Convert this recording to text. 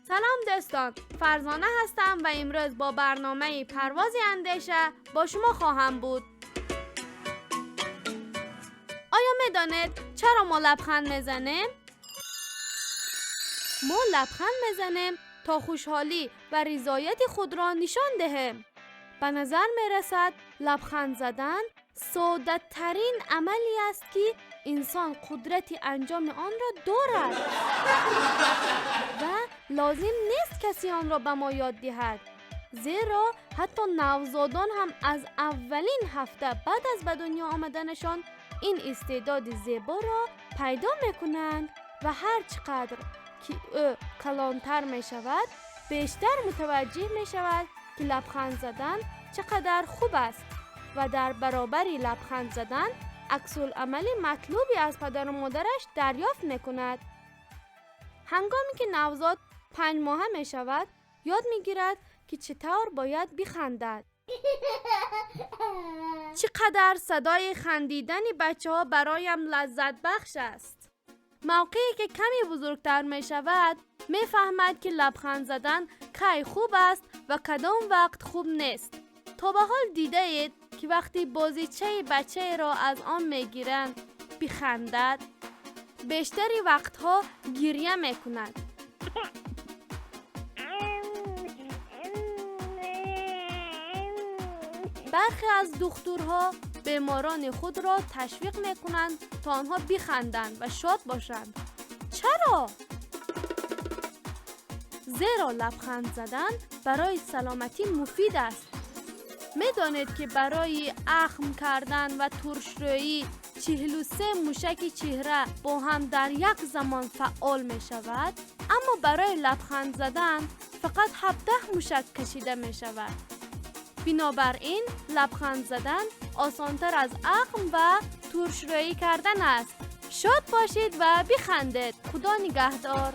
سلام دوستان، فرزانه هستم و امروز با برنامه پرواز اندیشه با شما خواهم بود. آیا می‌دانید چرا ما لبخند میزنیم؟ ما لبخند میزنیم تا خوشحالی و رضایت خود را نشان دهیم. به نظر میرسد لبخند زدن ساده ترین عملی است که انسان قدرت انجام آن را دارد و لازم نیست کسی آن را به ما یاد دهد، زیرا حتی نوزادان هم از اولین هفته بعد از به دنیا آمدنشان این استعداد زیبا را پیدا میکنند و هر چقدر که او کلانتر می شود بیشتر متوجه می شود که لبخند زدن چقدر خوب است و در برابر لبخند زدن عکس‌العمل مطلوبی از پدر و مادرش دریافت می کند. هنگامی که نوزاد 5 ماهه می شود یاد می گیرد که چطور باید بخندد. چقدر صدای خندیدن بچه ها برایم لذت بخش است. موقعی که کمی بزرگتر می شود می فهمد که لبخند زدن کی خوب است و کدام وقت خوب نیست. تا به حال دیده اید که وقتی بازیچه بچه را از آن می گیرند بخندد بیشتری وقتها گریه می کند. برخی از دکترها بیماران خود را تشویق می کنند تا آنها بخندند و شاد باشند. چرا؟ زیرا لبخند زدن برای سلامتی مفید است. می دانید که برای اخم کردن و ترشرویی 43 موشک چهره با هم در یک زمان فعال می شود، اما برای لبخند زدن فقط 17 موشک کشیده می شود. بنابراین لبخند زدن آسانتر از اخم و ترشرویی کردن است. شاد باشید و بخندید. خدا نگهدار.